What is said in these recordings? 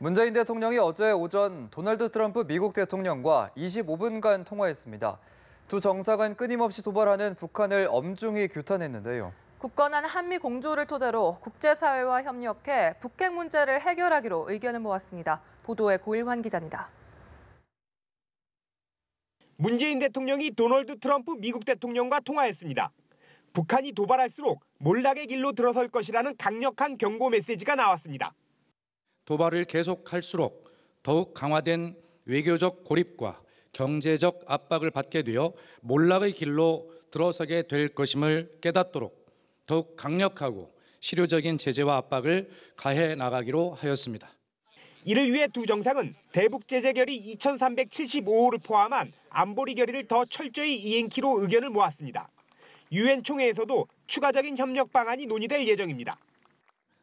문재인 대통령이 어제 오전 도널드 트럼프 미국 대통령과 25분간 통화했습니다. 두 정상은 끊임없이 도발하는 북한을 엄중히 규탄했는데요. 굳건한 한미 공조를 토대로 국제사회와 협력해 북핵 문제를 해결하기로 의견을 모았습니다. 보도에 고일환 기자입니다. 문재인 대통령이 도널드 트럼프 미국 대통령과 통화했습니다. 북한이 도발할수록 몰락의 길로 들어설 것이라는 강력한 경고 메시지가 나왔습니다. 도발을 계속할수록 더욱 강화된 외교적 고립과 경제적 압박을 받게 되어 몰락의 길로 들어서게 될 것임을 깨닫도록 더욱 강력하고 실효적인 제재와 압박을 가해 나가기로 하였습니다. 이를 위해 두 정상은 대북 제재 결의 2375호를 포함한 안보리 결의를 더 철저히 이행키로 의견을 모았습니다. 유엔 총회에서도 추가적인 협력 방안이 논의될 예정입니다.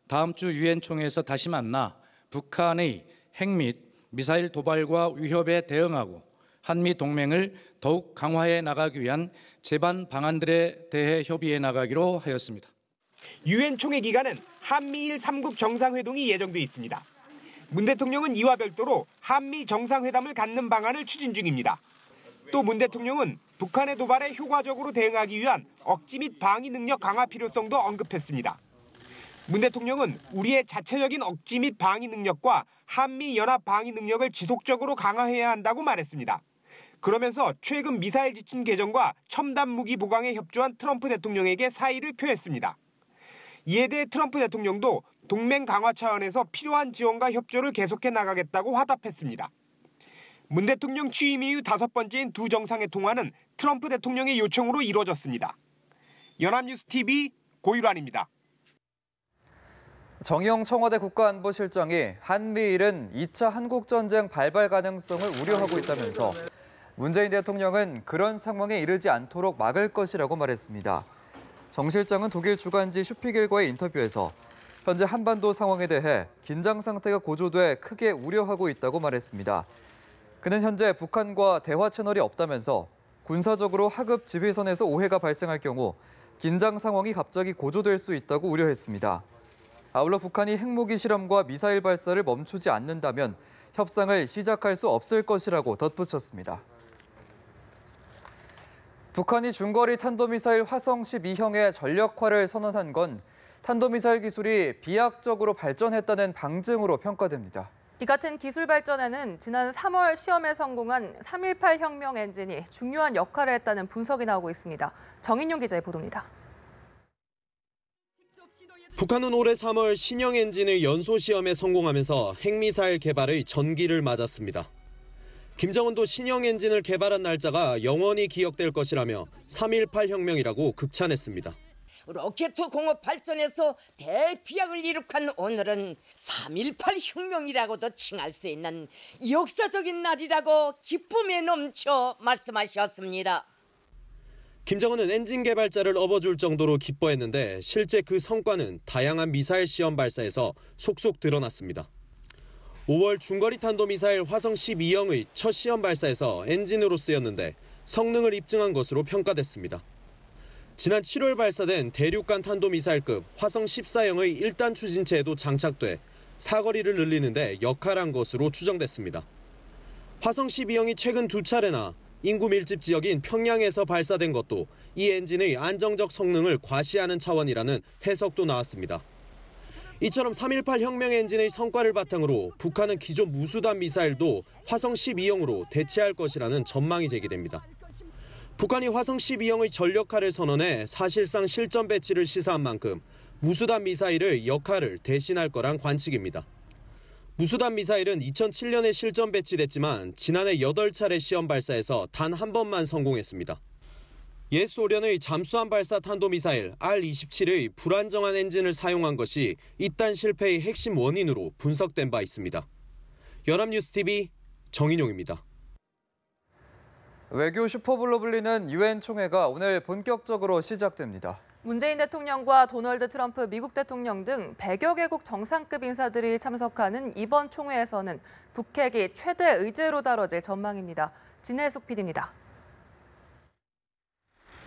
다음 주 유엔 총회에서 다시 만나 북한의 핵 및 미사일 도발과 위협에 대응하고 한미 동맹을 더욱 강화해 나가기 위한 제반 방안들에 대해 협의해 나가기로 하였습니다. 유엔 총회 기간은 한미일 3국 정상회동이 예정돼 있습니다. 문 대통령은 이와 별도로 한미 정상회담을 갖는 방안을 추진 중입니다. 또 문 대통령은 북한의 도발에 효과적으로 대응하기 위한 억지 및 방위 능력 강화 필요성도 언급했습니다. 문 대통령은 우리의 자체적인 억지 및 방위 능력과 한미 연합 방위 능력을 지속적으로 강화해야 한다고 말했습니다. 그러면서 최근 미사일 지침 개정과 첨단 무기 보강에 협조한 트럼프 대통령에게 사의를 표했습니다. 이에 대해 트럼프 대통령도 동맹 강화 차원에서 필요한 지원과 협조를 계속해 나가겠다고 화답했습니다. 문 대통령 취임 이후 5번째인 두 정상의 통화는 트럼프 대통령의 요청으로 이루어졌습니다. 연합뉴스TV 고일환입니다. 정의용 청와대 국가안보실장이 한미일은 2차 한국전쟁 발발 가능성을 우려하고 있다면서 문재인 대통령은 그런 상황에 이르지 않도록 막을 것이라고 말했습니다. 정 실장은 독일 주간지 슈피겔과의 인터뷰에서 현재 한반도 상황에 대해 긴장 상태가 고조돼 크게 우려하고 있다고 말했습니다. 그는 현재 북한과 대화 채널이 없다면서 군사적으로 하급 지휘선에서 오해가 발생할 경우 긴장 상황이 갑자기 고조될 수 있다고 우려했습니다. 아울러 북한이 핵무기 실험과 미사일 발사를 멈추지 않는다면 협상을 시작할 수 없을 것이라고 덧붙였습니다. 북한이 중거리 탄도미사일 화성 12형의 전력화를 선언한 건 탄도미사일 기술이 비약적으로 발전했다는 방증으로 평가됩니다. 이 같은 기술 발전에는 지난 3월 시험에 성공한 3.18 혁명 엔진이 중요한 역할을 했다는 분석이 나오고 있습니다. 정인용 기자의 보도입니다. 북한은 올해 3월 신형 엔진을 연소 시험에 성공하면서 핵미사일 개발의 전기를 맞았습니다. 김정은도 신형 엔진을 개발한 날짜가 영원히 기억될 것이라며 3.18 혁명이라고 극찬했습니다. 로켓 공업 발전에서 대비약을 이룩한 오늘은 3.18 혁명이라고도 칭할 수 있는 역사적인 날이라고 기쁨에 넘쳐 말씀하셨습니다. 김정은은 엔진 개발자를 업어줄 정도로 기뻐했는데 실제 그 성과는 다양한 미사일 시험 발사에서 속속 드러났습니다. 5월 중거리 탄도미사일 화성 12형의 첫 시험 발사에서 엔진으로 쓰였는데 성능을 입증한 것으로 평가됐습니다. 지난 7월 발사된 대륙간 탄도미사일급 화성 14형의 1단 추진체에도 장착돼 사거리를 늘리는데 역할한 것으로 추정됐습니다. 화성 12형이 최근 2차례나 인구 밀집 지역인 평양에서 발사된 것도 이 엔진의 안정적 성능을 과시하는 차원이라는 해석도 나왔습니다. 이처럼 3.18 혁명 엔진의 성과를 바탕으로 북한은 기존 무수단 미사일도 화성 12형으로 대체할 것이라는 전망이 제기됩니다. 북한이 화성 12형의 전력화를 선언해 사실상 실전 배치를 시사한 만큼 무수단 미사일의 역할을 대신할 거란 관측입니다. 무수단 미사일은 2007년에 실전 배치됐지만 지난해 8차례 시험 발사에서 단 한 번만 성공했습니다. 옛 소련의 잠수함 발사 탄도미사일 R-27의 불안정한 엔진을 사용한 것이 이딴 실패의 핵심 원인으로 분석된 바 있습니다. 연합뉴스TV 정인용입니다. 외교 슈퍼블로 불리는 유엔 총회가 오늘 본격적으로 시작됩니다. 문재인 대통령과 도널드 트럼프 미국 대통령 등 100여 개국 정상급 인사들이 참석하는 이번 총회에서는 북핵이 최대 의제로 다뤄질 전망입니다. 진혜숙 PD입니다.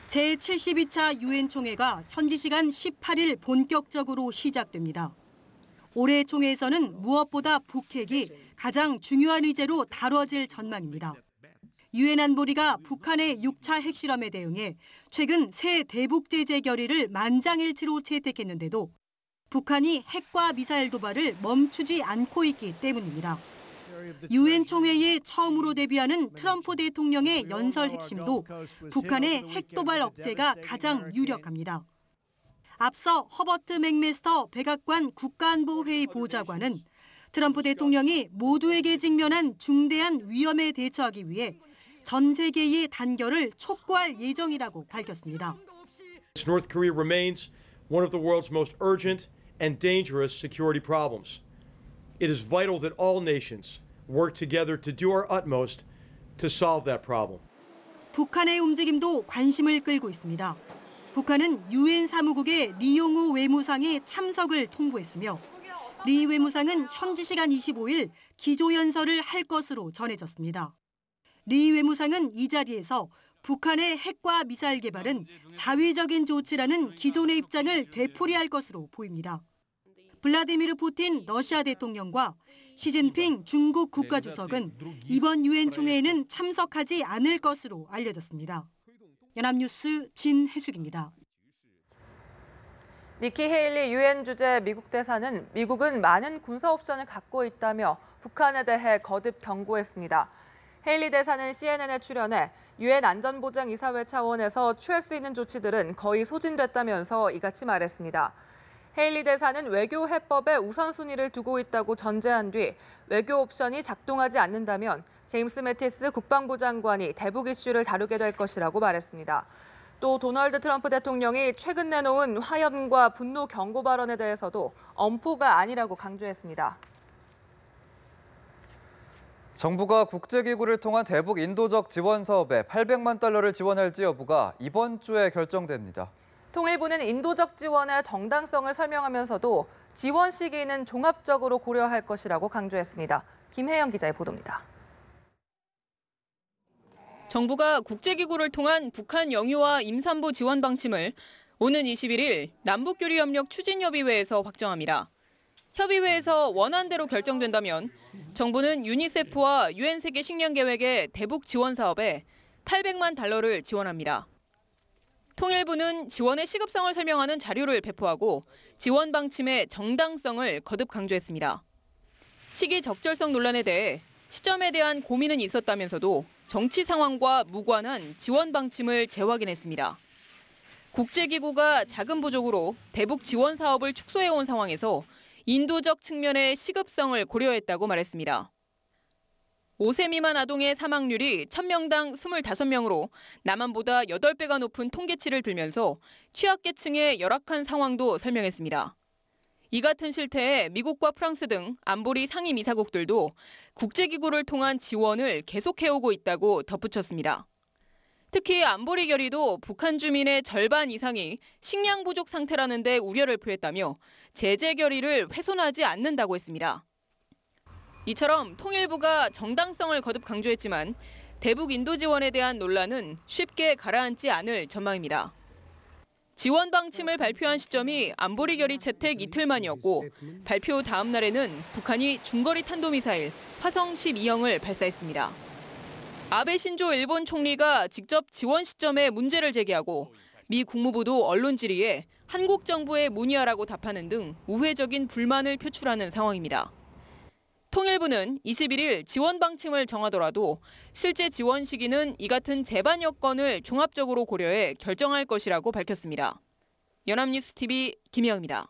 제72차 유엔 총회가 현지 시간 18일 본격적으로 시작됩니다. 올해 총회에서는 무엇보다 북핵이 가장 중요한 의제로 다뤄질 전망입니다. 유엔 안보리가 북한의 6차 핵실험에 대응해 최근 새 대북 제재 결의를 만장일치로 채택했는데도 북한이 핵과 미사일 도발을 멈추지 않고 있기 때문입니다. 유엔 총회에 처음으로 데뷔하는 트럼프 대통령의 연설 핵심도 북한의 핵 도발 억제가 가장 유력합니다. 앞서 허버트 맥메스터 백악관 국가안보회의 보좌관은 트럼프 대통령이 모두에게 직면한 중대한 위험에 대처하기 위해 전 세계의 단결을 촉구할 예정이라고 밝혔습니다. North Korea remains one of the world's most urgent and dangerous security problems. It is vital that all nations work together to do our utmost to solve that problem. 북한의 움직임도 관심을 끌고 있습니다. 북한은 유엔 사무국의 리용우 외무상의 참석을 통보했으며 리 외무상은 현지 시간 25일 기조연설을 할 것으로 전해졌습니다. 리 외무상은 이 자리에서 북한의 핵과 미사일 개발은 자위적인 조치라는 기존의 입장을 되풀이할 것으로 보입니다. 블라디미르 푸틴 러시아 대통령과 시진핑 중국 국가주석은 이번 유엔 총회에는 참석하지 않을 것으로 알려졌습니다. 연합뉴스 진혜숙입니다. 니키 헤일리 유엔 주재 미국 대사는 미국은 많은 군사 옵션을 갖고 있다며 북한에 대해 거듭 경고했습니다. 헤일리 대사는 CNN에 출연해 유엔 안전보장이사회 차원에서 취할 수 있는 조치들은 거의 소진됐다면서 이같이 말했습니다. 헤일리 대사는 외교 해법에 우선순위를 두고 있다고 전제한 뒤 외교 옵션이 작동하지 않는다면 제임스 매티스 국방부 장관이 대북 이슈를 다루게 될 것이라고 말했습니다. 또 도널드 트럼프 대통령이 최근 내놓은 화염과 분노 경고 발언에 대해서도 엄포가 아니라고 강조했습니다. 정부가 국제기구를 통한 대북 인도적 지원 사업에 800만 달러를 지원할지 여부가 이번 주에 결정됩니다. 통일부는 인도적 지원의 정당성을 설명하면서도 지원 시기는 종합적으로 고려할 것이라고 강조했습니다. 김혜영 기자의 보도입니다. 정부가 국제기구를 통한 북한 영유아 임산부 지원 방침을 오는 21일 남북교류협력 추진협의회에서 확정합니다. 협의회에서 원안대로 결정된다면 정부는 유니세프와 유엔 세계 식량계획의 대북 지원 사업에 800만 달러를 지원합니다. 통일부는 지원의 시급성을 설명하는 자료를 배포하고 지원 방침의 정당성을 거듭 강조했습니다. 시기 적절성 논란에 대해 시점에 대한 고민은 있었다면서도 정치 상황과 무관한 지원 방침을 재확인했습니다. 국제기구가 자금 부족으로 대북 지원 사업을 축소해온 상황에서 인도적 측면의 시급성을 고려했다고 말했습니다. 5세 미만 아동의 사망률이 1000명당 25명으로 남한보다 8배가 높은 통계치를 들면서 취약계층의 열악한 상황도 설명했습니다. 이 같은 실태에 미국과 프랑스 등 안보리 상임이사국들도 국제기구를 통한 지원을 계속해오고 있다고 덧붙였습니다. 특히 안보리 결의도 북한 주민의 절반 이상이 식량 부족 상태라는 데 우려를 표했다며 제재 결의를 훼손하지 않는다고 했습니다. 이처럼 통일부가 정당성을 거듭 강조했지만 대북 인도 지원에 대한 논란은 쉽게 가라앉지 않을 전망입니다. 지원 방침을 발표한 시점이 안보리 결의 채택 이틀 만이었고 발표 다음 날에는 북한이 중거리 탄도미사일 화성 12형을 발사했습니다. 아베 신조 일본 총리가 직접 지원 시점에 문제를 제기하고 미 국무부도 언론 질의에 한국 정부에 문의하라고 답하는 등 우회적인 불만을 표출하는 상황입니다. 통일부는 21일 지원 방침을 정하더라도 실제 지원 시기는 이 같은 제반 여건을 종합적으로 고려해 결정할 것이라고 밝혔습니다. 연합뉴스 TV 김혜영입니다.